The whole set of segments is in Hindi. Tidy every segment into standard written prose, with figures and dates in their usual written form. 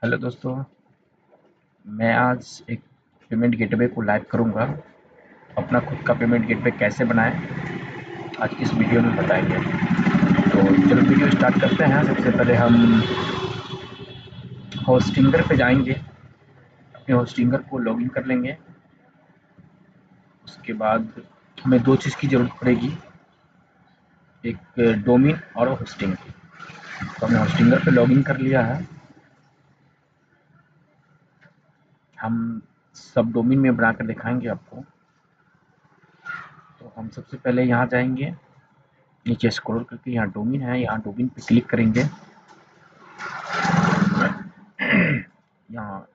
हेलो दोस्तों, मैं आज एक पेमेंट गेटवे को लाइव करूंगा। अपना खुद का पेमेंट गेटवे कैसे बनाएं, आज की इस वीडियो में बताएंगे। तो चलो वीडियो स्टार्ट करते हैं। सबसे पहले हम होस्टिंगर पे जाएंगे, अपने होस्टिंगर को लॉगिन कर लेंगे। उसके बाद हमें दो चीज़ की ज़रूरत पड़ेगी, एक डोमेन और होस्टिंग। तो हमने होस्टिंगर पे लॉगिन कर लिया है। हम सब डोमेन में बनाकर दिखाएंगे आपको। तो हम सबसे पहले यहाँ जाएंगे, नीचे स्क्रॉल करके यहाँ डोमेन है, यहाँ डोमेन पे क्लिक करेंगे। यहाँ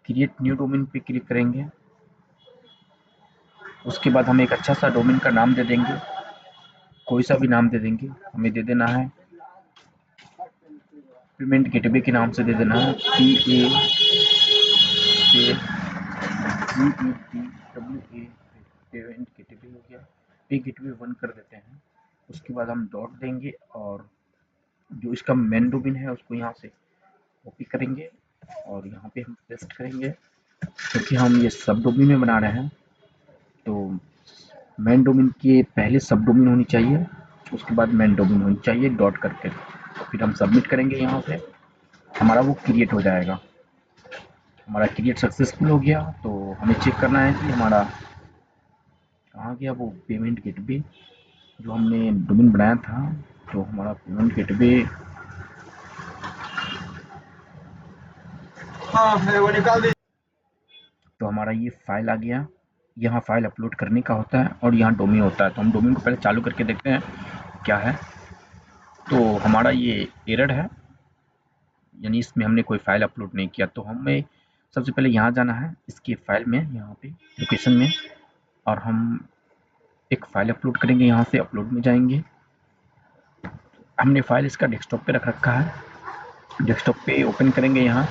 क्रिएट न्यू डोमेन पे क्लिक करेंगे। उसके बाद हम एक अच्छा सा डोमेन का नाम दे देंगे, कोई सा भी नाम दे देंगे। हमें दे देना है पेमेंट गेटवे के नाम से दे देना है, PAGETWA। पेमेंट गेटवे हो गया, पे गेटवे 1 कर देते हैं। उसके बाद हम डॉट देंगे और जो इसका मेन डोमेन है उसको यहाँ से कॉपी करेंगे और यहाँ पे हम पेस्ट करेंगे, क्योंकि हम ये सब डोमेन में बना रहे हैं। तो मेन डोमेन के पहले सब डोमेन होनी चाहिए, उसके बाद मेन डोमेन होनी चाहिए डॉट करके। तो फिर हम सबमिट करेंगे, यहाँ से हमारा वो क्रिएट हो जाएगा। हमारा क्रिएट सक्सेसफुल हो गया। तो हमें चेक करना है कि हमारा कहाँ गया वो पेमेंट गेटवे जो हमने डोमेन बनाया था। तो हमारा पेमेंट गेटवे तो हमारा ये फाइल आ गया। यहाँ फाइल अपलोड करने का होता है और यहाँ डोमेन होता है। तो हम डोमेन को पहले चालू करके देखते हैं क्या है। तो हमारा ये एरर है, यानी इसमें हमने कोई फाइल अपलोड नहीं किया। तो हमें सबसे पहले यहाँ जाना है, इसके फाइल में, यहाँ पे लोकेशन में, और हम एक फाइल अपलोड करेंगे। यहाँ से अपलोड में जाएंगे। हमने फाइल इसका डेस्कटॉप पे रख रखा है, डेस्कटॉप पे ओपन करेंगे यहाँ,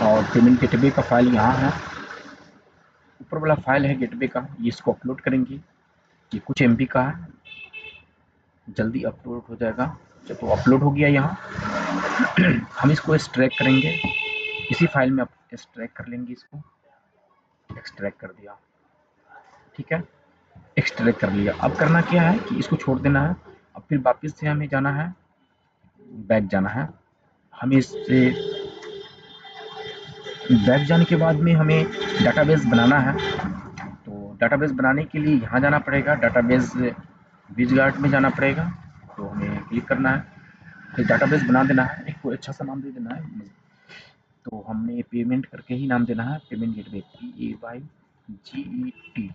और पेमेंट गेटवे का फाइल यहाँ है। ऊपर वाला फाइल है गेटवे का, ये इसको अपलोड करेंगे। ये कुछ MB का है, जल्दी अपलोड हो जाएगा। तो अपलोड हो गया यहाँ। हम इसको एक्सट्रैक्ट करेंगे, इसी फाइल में एक्सट्रैक्ट कर लेंगे इसको। एक्सट्रैक्ट कर दिया, ठीक है, एक्सट्रैक्ट कर लिया। अब करना क्या है कि इसको छोड़ देना है। अब फिर वापस से हमें जाना है, बैक जाना है। हमें इससे बैक जाने के बाद में हमें डाटाबेस बनाना है। तो डाटाबेस बनाने के लिए यहाँ जाना पड़ेगा, डाटाबेस विज़ार्ड में जाना पड़ेगा। तो हमें क्लिक करना है, फिर डाटाबेस बना देना है, एक कोई अच्छा सा नाम दे देना है। तो हमने पेमेंट करके ही नाम देना है, पेमेंट गेटवे, PAYGET,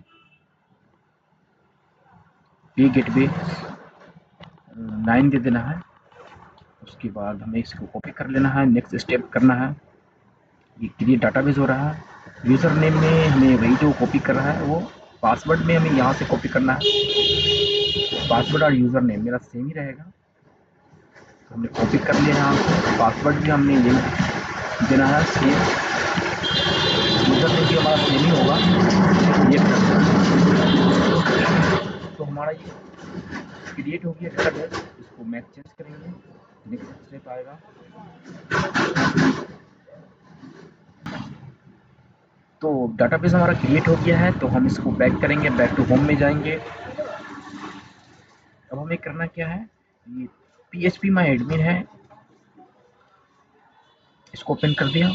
पे गेटवे 9 दे देना है। उसके बाद हमें इसको कॉपी कर लेना है, नेक्स्ट स्टेप करना है। ये क्रिएट डाटाबेस हो रहा है, यूज़र नेम में हमें वही जो कॉपी कर रहा है वो, पासवर्ड में हमें यहाँ से कॉपी करना है। पासवर्ड और यूज़र नेम मेरा सेम ही रहेगा। तो हमने कॉपी कर लिया यहाँ से, पासवर्ड भी हमने यही देना है सेम, यूज़र नेम भी हमारा सेम ही होगा। ये तो हमारा ये क्रिएट हो गया डाटाबेस। इसको मैच चेंज करेंगे, नेक्स्ट स्टेप आएगा। तो डाटाबेस हमारा क्रिएट हो गया है। तो हम इसको बैक करेंगे, बैक टू होम में जाएंगे। अब हमें करना क्या है, ये PHP माई एडमिन है, इसको ओपन कर दिया।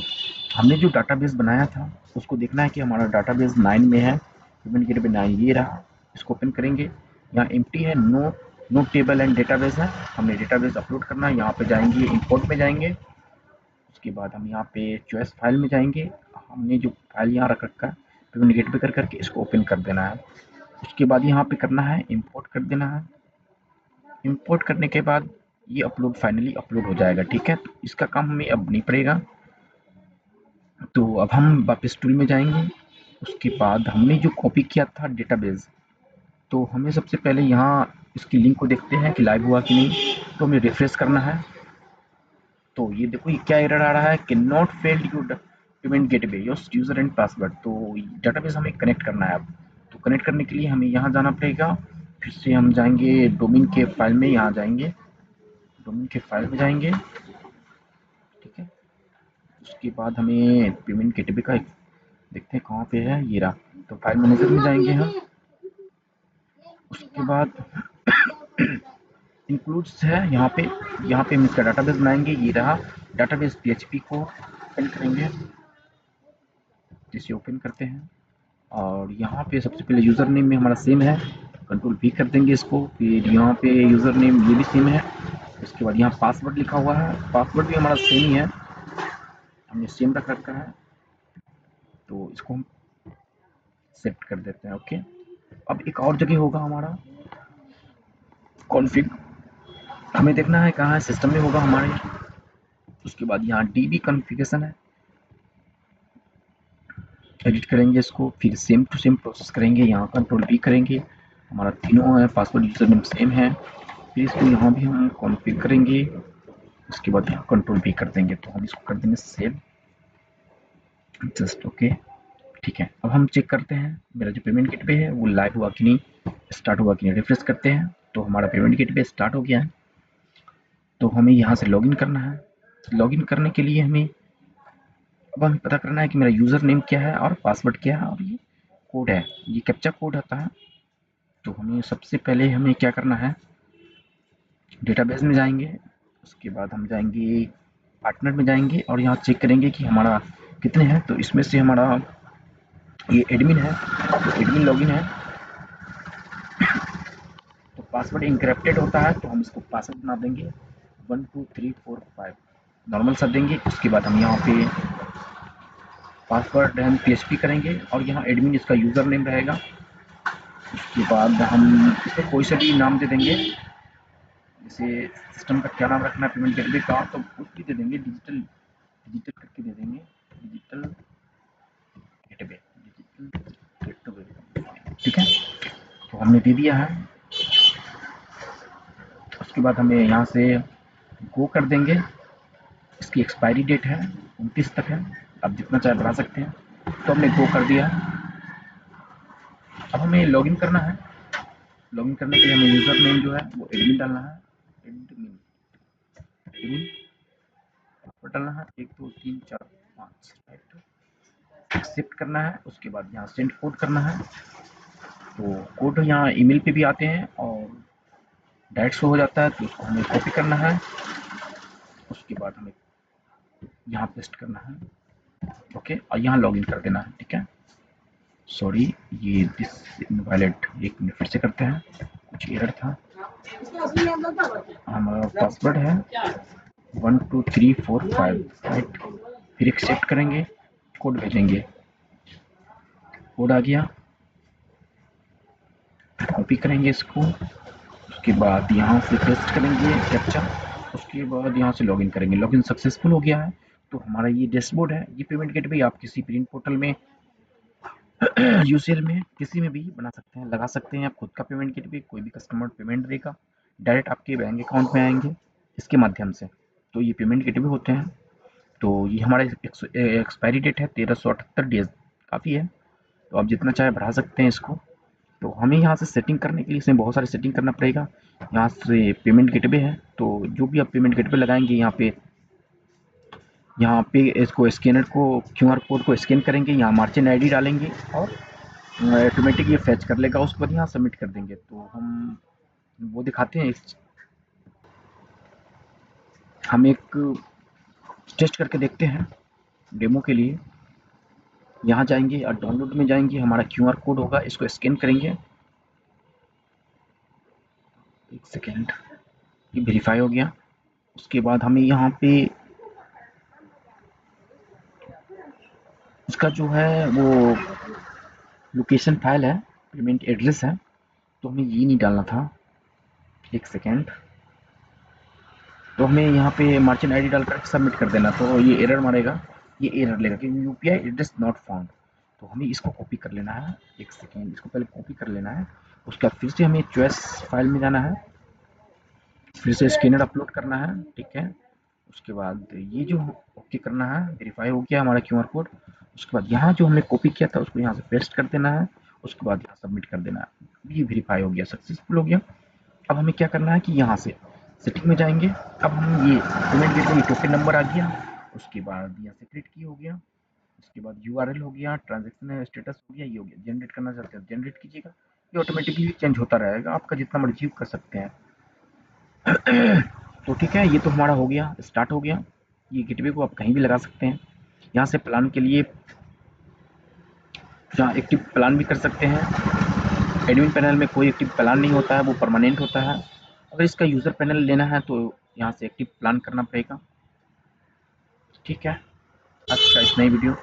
हमने जो डाटाबेस बनाया था उसको देखना है कि हमारा डाटाबेस 9 में है, पेमेंट गेटवे 9 ये रहा। इसको ओपन करेंगे, यहाँ एम्प्टी है, नो टेबल एंड डेटाबेस है। हमने डेटाबेस अपलोड करना है, यहाँ पे जाएंगे, इंपोर्ट में जाएंगे। उसके बाद हम यहाँ पे चॉइस फाइल में जाएंगे। हमने जो फाइल यहाँ रख रखा है पेमेंट गेटवे कर करके, इसको ओपन कर देना है। उसके बाद यहाँ पे करना है इंपोर्ट कर देना है। इंपोर्ट करने के बाद ये अपलोड फाइनली अपलोड हो जाएगा, ठीक है। तो इसका काम हमें अब नहीं पड़ेगा। तो अब हम वापस टूल में जाएंगे। उसके बाद हमने जो कॉपी किया था डेटाबेस, तो हमें सबसे पहले यहाँ इसकी लिंक को देखते हैं कि लाइव हुआ कि नहीं। तो हमें रिफ्रेश करना है। तो ये देखो, ये क्या एरर आ रहा है कि not failed your payment gateway, your user and password. तो डाटाबेस हमें कनेक्ट करना है अब। तो कनेक्ट करने के लिए हमें यहाँ जाना पड़ेगा। फिर से हम जाएंगे डोमेन के फाइल में, यहाँ जाएंगे, डोमेन के फाइल में जाएंगे, ठीक है। उसके बाद हमें पेमेंट गेटवे का देखते हैं कहाँ पे है, ये रहा। तो फाइल मैनेजर में जाएंगे हम। उसके बाद इंक्लूड्स है यहाँ पे हम इसका डाटाबेस बनाएंगे, ये रहा डाटाबेस। पीएचपी को ओपन करेंगे, इसे ओपन करते हैं और यहाँ पे सबसे पहले यूज़र नेम में हमारा सेम है, कंट्रोल भी कर देंगे इसको। फिर यहाँ पे यूज़र नेम ये भी सेम है। उसके बाद यहाँ पासवर्ड लिखा हुआ है, पासवर्ड भी हमारा सेम ही है, हमने सेम रख रखा है, तो इसको हम सेट कर देते हैं। ओके, अब एक और जगह होगा हमारा कॉन्फ़िग, हमें देखना है कहाँ है, सिस्टम में होगा हमारे। उसके बाद यहाँ डीबी कॉन्फ़िगरेशन है, एडिट करेंगे इसको, फिर सेम टू सेम प्रोसेस करेंगे, यहाँ कंट्रोल भी करेंगे, हमारा तीनों है, पासवर्ड यूज़र नेम सेम है। फिर इसको यहाँ भी हम कॉन्फ़िग करेंगे, उसके बाद यहाँ कंट्रोल भी कर देंगे, तो हम इसको कर देंगे सेव जस्ट। ओके, ठीक है। अब हम चेक करते हैं मेरा जो पेमेंट गेटवे है वो लाइव हुआ कि नहीं, स्टार्ट हुआ कि नहीं। रिफ्रेश करते हैं तो हमारा पेमेंट गेटवे स्टार्ट हो गया है। तो हमें यहाँ से लॉगिन करना है। लॉगिन करने के लिए हमें अब हमें पता करना है कि मेरा यूज़र नेम क्या है और पासवर्ड क्या है, और ये कोड है, ये कैप्चा कोड आता है। तो हमें सबसे पहले हमें क्या करना है, डेटाबेस में जाएंगे, उसके बाद हम जाएंगे पार्टनर में जाएंगे और यहाँ चेक करेंगे कि हमारा कितने हैं। तो इसमें से हमारा ये एडमिन है, तो एडमिन लॉगिन है, तो पासवर्ड इंक्रिप्टेड होता है, तो हम इसको पासवर्ड बना देंगे 12345 नॉर्मल सा देंगे। उसके बाद हम यहाँ पे पासवर्ड हम पीएचपी करेंगे और यहाँ एडमिन इसका यूज़र नेम रहेगा। उसके बाद हम इसको कोई सा भी नाम दे देंगे, जैसे सिस्टम का क्या नाम रखना है पेमेंट गेटवे का, तो कुछ भी दे देंगे, डिजिटल डिजिटल करके दे देंगे, डिजिटल गेटवे, डिजिटल गेटवे, ठीक है। तो हमने दे दिया है। उसके बाद हमें यहाँ से गो कर देंगे। इसकी एक्सपायरी डेट है 29 तक है, आप जितना चाहे बढ़ा सकते हैं। तो हमने गो कर दिया। अब हमें लॉगिन करना है। लॉगिन करने के लिए हमें यूज़र नेम जो है वो एडमिन डालना है, एडमिन एडमिन डालना है, 1 2 3 4 5, राइट। एक्सेप्ट करना है। उसके बाद यहाँ सेंड कोड करना है, तो कोड यहाँ ईमेल पे भी आते हैं और डायरेक्ट शो हो जाता है, तो उसको हमें कॉपी करना है। उसके बाद हमें यहाँ पेस्ट करना है, ओके, और यहाँ लॉगिन कर देना है, ठीक है। सॉरी, ये दिस इनवैलिड, एक मिनट फिर से करते हैं, कुछ एरर था। हमारा पासवर्ड है 12345, राइट। फिर एक्सेप्ट करेंगे, कोड भेजेंगे, कोड आ गया, कॉपी करेंगे इसको। उसके बाद यहाँ से पेस्ट करेंगे कैप्चा। उसके बाद यहाँ से लॉगिन करेंगे, लॉगिन सक्सेसफुल हो गया है। तो हमारा ये डैशबोर्ड है, ये पेमेंट गेटवे आप किसी प्रिंट पोर्टल में यूसीएल में किसी में भी बना सकते हैं, लगा सकते हैं आप खुद का पेमेंट गेटवे। कोई भी कस्टमर पेमेंट देगा डायरेक्ट आपके बैंक अकाउंट में आएंगे इसके माध्यम से। तो ये पेमेंट गेटवे होते हैं। तो ये हमारा एक्सपायरी डेट है 1378 डेज, काफ़ी है, तो आप जितना चाहे बढ़ा सकते हैं इसको। तो हमें यहाँ से सेटिंग करने के लिए इसमें बहुत सारी सेटिंग करना पड़ेगा। यहाँ से पेमेंट गेटवे है, तो जो भी आप पेमेंट गेटवे लगाएंगे यहाँ पे इसको स्कैनर को, क्यूआर कोड को स्कैन करेंगे, यहाँ मार्जिन आईडी डालेंगे और ऑटोमेटिक ये फैच कर लेगा। उसके बाद यहाँ सबमिट कर देंगे। तो हम वो दिखाते हैं, हम एक टेस्ट करके देखते हैं डेमो के लिए। यहाँ जाएंगे और डाउनलोड में जाएंगे, हमारा क्यूआर कोड होगा, इसको स्कैन करेंगे। एक सेकेंड, ये वेरीफाई हो गया। उसके बाद हमें यहाँ पे उसका जो है वो लोकेशन फाइल है, पेमेंट एड्रेस है, तो हमें ये नहीं डालना था। एक सेकेंड, तो हमें यहाँ पे मर्चेंट आईडी डालकर सबमिट कर देना, तो ये एरर मारेगा, ये एरर लेगा कि यूपीआई एड्रेस नॉट फाउंड। तो हमें इसको कॉपी कर लेना है। एक सेकेंड, इसको पहले कॉपी कर लेना है। उसके बाद फिर से हमें चॉइस फाइल में जाना है, फिर से स्कैनर अपलोड करना है, ठीक है। उसके बाद ये जो ओके करना है, वेरीफाई हो गया हमारा क्यूआर कोड। उसके बाद यहाँ जो हमने कॉपी किया था उसको यहाँ से पेस्ट कर देना है। उसके बाद यहाँ सबमिट कर देना है, ये वेरीफाई हो गया, सक्सेसफुल हो गया। अब हमें क्या करना है कि यहाँ से सेटिंग में जाएंगे। अब हम ये पेमेंट गेटवे टोकन नंबर आ गया, उसके बाद यहाँ से क्रिएट की हो गया, उसके बाद यूआरएल हो गया, ट्रांजैक्शन स्टेटस हो गया, ये हो गया। जनरेट करना चाहते हैं जनरेट कीजिएगा, ये ऑटोमेटिकली चेंज होता रहेगा, आपका जितना मर्जी कर सकते हैं। तो ठीक है, ये तो हमारा हो गया, स्टार्ट हो गया। ये गेटवे को आप कहीं भी लगा सकते हैं। यहाँ से प्लान के लिए यहाँ एक्टिव प्लान भी कर सकते हैं। एडमिन पैनल में कोई एक्टिव प्लान नहीं होता है, वो परमानेंट होता है। अगर इसका यूज़र पैनल लेना है तो यहाँ से एक्टिव प्लान करना पड़ेगा। ठीक है, आज का इतना ही वीडियो।